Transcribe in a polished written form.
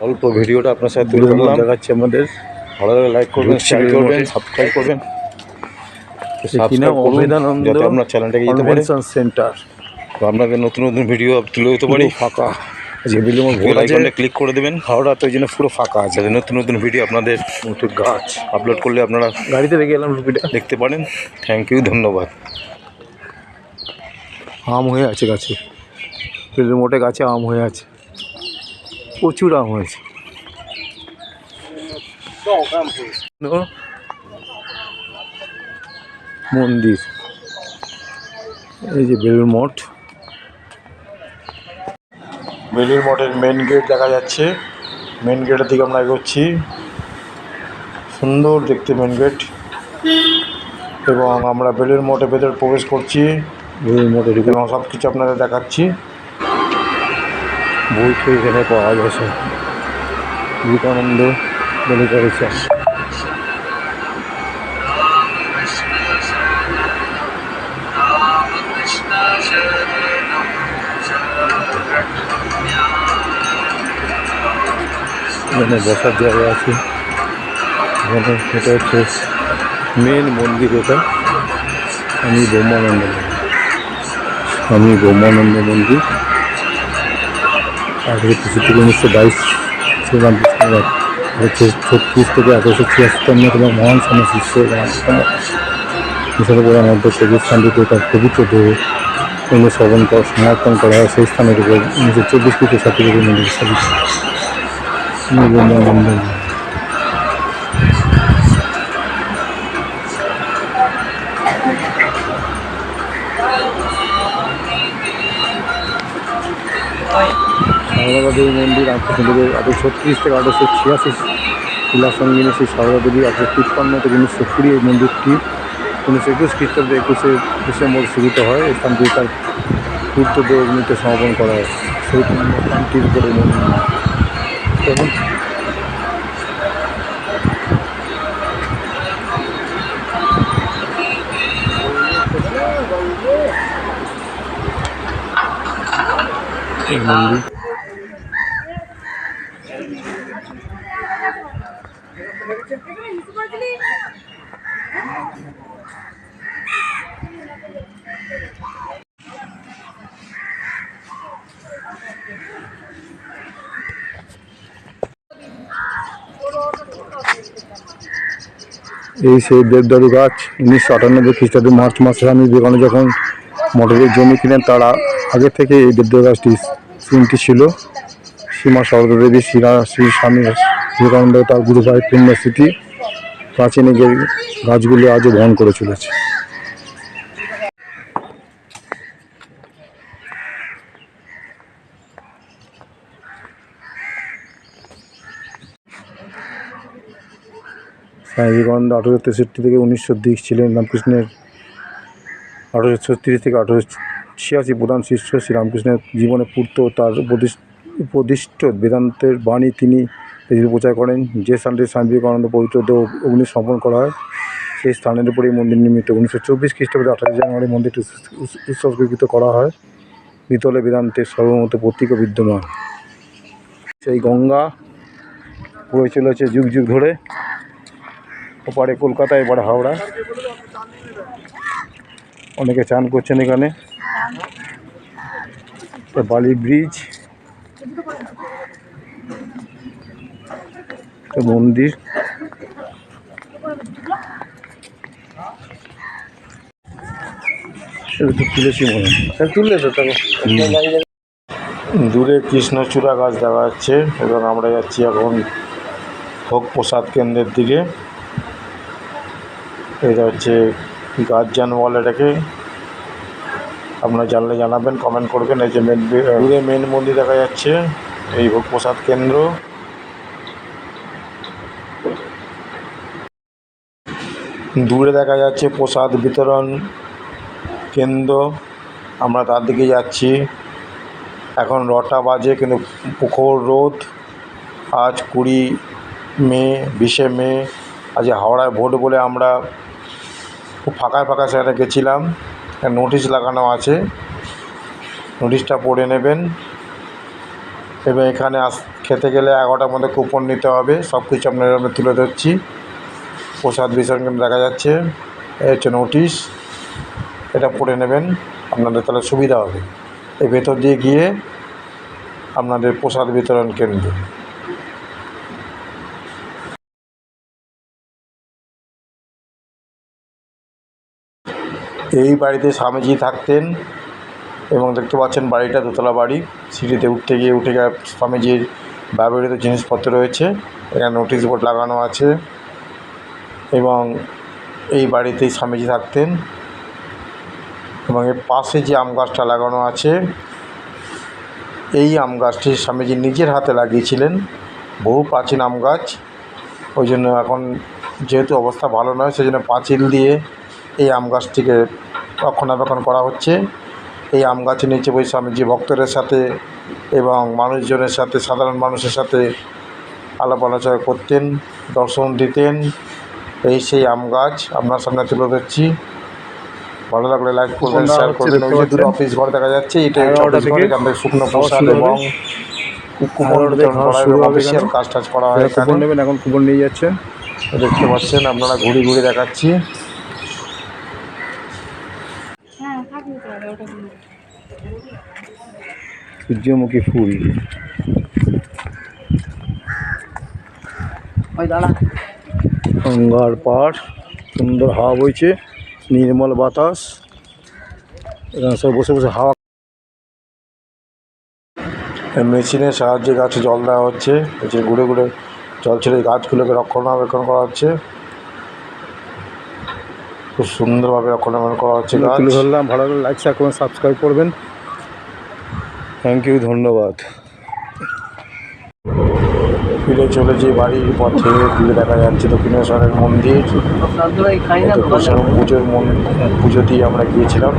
অল্প ভিডিওটা আপনার সাথে তুলে ধরলাম, দেখাচ্ছি আমাদের। ভালো লাগলে লাইক করবেন, শেয়ার করবেন, সাবস্ক্রাইব করবেন। সাবস্ক্রাইব করুন যাতে আপনার চ্যানেলটাকে যেতে পারে সেন্টার। তো আপনাদের নতুন নতুন ভিডিও তুলে দিতে পারি। ফাঁকা বেল আইকনে ক্লিক করে দেবেন, হাওড়া তো ওই জন্য পুরো ফাঁকা আছে। যাতে নতুন নতুন ভিডিও আপনাদের গাছ আপলোড করলে আপনারা গাড়িতে রেখে এলাম রুপিটা দেখতে পারেন। থ্যাংক ইউ, ধন্যবাদ। আম হয়ে আছে গাছে, পেলের মোটে গাছে আম হয়ে আছে, প্রচুর আম হয়েছে। মন্দির, এই যে বেলুড় মঠ। বেলুড় মঠের মেন গেট দেখা যাচ্ছে। মেন গেটের দিকে আমরা এগোচ্ছি। সুন্দর দেখতে মেন গেট, এবং আমরা বেলুড় মঠের ভেতর প্রবেশ করছি। বেলুড় মঠের এবং সব কিছু আপনাদের দেখাচ্ছি। বই তো এখানে পাওয়া যাচ্ছে, বিবেকানন্দ বলে করেছে। এখানে বসার জায়গা আছে। এখানে এটা হচ্ছে মেন মন্দির। এটা স্বামী ব্রহ্মানন্দ মন্দির। আর হচ্ছে 1922 শ্রীরামকৃষ্ণের হচ্ছে 36 থেকে 1876 মহান সমাজশিষ্য হিসাবে করার মধ্যে প্রতিষ্ঠানটিতে তার পবিত্র দেহ অনুসরণ সমর্থন করা হয়। সেই স্থানের উপর 1924 থেকে সার্টিফিকেট মন্দির স্থাপিত। সারদা দেবী মন্দির 1836 থেকে 1886 শিলা সঙ্গিনী শ্রী সারদা দেবী 1853 থেকে 1920 এই মন্দিরটি 1921 খ্রিস্টাব্দে 21শে ডিসেম্বর শুরুত হয়। এই স্থানটি তার পূর্তদেহ অগ্নিতে সমাপন করা হয়। সেই স্থানটির উপরে মন্দির এবং এই মন্দির এই সেই দেবদারু গাছ। 1998 খ্রিস্টাব্দে মার্চ মাসে স্বামী বিবেকানন্দ যখন মঠের জমি কিনেন, তার আগে থেকে এই দেবদারু গাছটি তিনটি ছিল। শ্রীমা সারদা দেবী, শ্রী স্বামী বিবেকানন্দ, তার গুরু ভাই পুণ্যস্মৃতি প্রাচীন এই গাছগুলি আজও বহন করে চলেছে। স্বামী বিবেকানন্দ 1863 থেকে 1920 ছিলেন রামকৃষ্ণের 1836 থেকে 1886 প্রধান শিষ্য। শ্রীরামকৃষ্ণের জীবনে পূর্ত তার উপদিষ্ট বেদান্তের বাণী তিনি প্রচার করেন। যে স্থানটি স্বামী বিবেকানন্দ পবিত্র দেহ অগ্নি সমর্পণ করা হয়, সেই স্থানের উপরেই মন্দির নির্মিত। 1924 খ্রিস্টাব্দে 28 জানুয়ারি মন্দিরটি উৎসর্গীকৃত করা হয়। বিতলে বেদান্তের সর্বমত প্রতীক বিদ্যমান। সেই গঙ্গা বয়ে চলেছে যুগ যুগ ধরে, ওপারে কলকাতা, এবারে হাওড়া। অনেকে চান করছেন এখানে। বালি ব্রিজ, মন্দির। তুলেছি মনে তুললে তো দূরে কৃষ্ণচূড়া গাছ দেখা যাচ্ছে এবং আমরা যাচ্ছি এখন ভোগ প্রসাদ কেন্দ্রের দিকে। এটা হচ্ছে গাছ জানওয়াল, এটাকে আপনারা জানলে জানাবেন, কমেন্ট করবেন। এই যে দূরে মেন মন্দির দেখা যাচ্ছে, এই ভোগ প্রসাদ কেন্দ্র। দূরে দেখা যাচ্ছে প্রসাদ বিতরণ কেন্দ্র, আমরা তার দিকে যাচ্ছি। এখন 9টা বাজে, কিন্তু প্রখর রোদ। আজ 20 মে, 20শে মে। আজ হাওড়ায় ভোট বলে আমরা খুব ফাঁকা ফাঁকা সেখানে গেছিলাম। নোটিশ লাগানো আছে, নোটিশটা পড়ে নেবেন। এবং এখানে খেতে গেলে 11টার মধ্যে কুপন নিতে হবে। সব কিছু আপনাদের আমরা তুলে ধরছি। প্রসাদ বিতরণ কেন্দ্র দেখা যাচ্ছে, এই হচ্ছে নোটিশ, এটা পড়ে নেবেন, আপনাদের তাহলে সুবিধা হবে। এই ভেতর দিয়ে গিয়ে আপনাদের প্রসাদ বিতরণ কেন্দ্র। এই বাড়িতে স্বামীজি থাকতেন এবং দেখতে পাচ্ছেন বাড়িটা দোতলা বাড়ি। সিঁড়িতে উঠে গিয়ে স্বামীজির ব্যবহৃত জিনিসপত্র রয়েছে। এখানে নোটিশ বোর্ড লাগানো আছে এবং এই বাড়িতেই স্বামীজি থাকতেন। এবং এর পাশে যে আম গাছটা লাগানো আছে, এই আম গাছটি স্বামীজি নিজের হাতে লাগিয়েছিলেন। বহু প্রাচীন আম গাছ, ওই জন্য এখন যেহেতু অবস্থা ভালো নয়, সেই জন্য পাঁচিল দিয়ে এই আম গাছটিকে রক্ষণাবেক্ষণ করা হচ্ছে। এই আম গাছের নিচে বসে স্বামীজি ভক্তদের সাথে এবং মানুষজনের সাথে, সাধারণ মানুষের সাথে আলাপ আলোচনা করতেন, দর্শন দিতেন। এই সেই আম গাছ আপনার সামনে তুলে ধরছি। ভালো লাগলে লাইক করবেন, শেয়ার করবেন। ওই যে দুটো অফিস ঘর দেখা যাচ্ছে, এটা অফিস ঘর। এখান থেকে শুকনো প্রসাদ এবং কুপন বিতরণ করা হয়, অফিসিয়াল কাজ টাজ করা হয়। কুপন নেবেন, এখন কুপন নিয়ে যাচ্ছেন, দেখতে পাচ্ছেন আপনারা। ঘুরে ঘুরে দেখাচ্ছি। সূর্যমুখী ফুল, গঙ্গার পাড়, সুন্দর হাওয়া বইছে, নির্মল বাতাস। এখানে সব বসে বসে হাওয়া। মেশিনের সাহায্যে গাছে জল দেওয়া হচ্ছে। এই যে ঘুরে ঘুরে জল ছেড়ে গাছগুলোকে রক্ষণাবেক্ষণ করা হচ্ছে। খুব সুন্দরভাবে রক্ষণাবেক্ষণ করা হচ্ছে গাছ। তুলে ধরলাম। ভালো লাগলে লাইক, শেয়ার করবেন, সাবস্ক্রাইব করবেন। থ্যাংক ইউ, ধন্যবাদ। ফিরে চলেছি বাড়ির পথে। ফিরে দেখা যাচ্ছে দক্ষিণেশ্বরের মন্দির। পুজোর পুজো দিয়ে আমরা গিয়েছিলাম।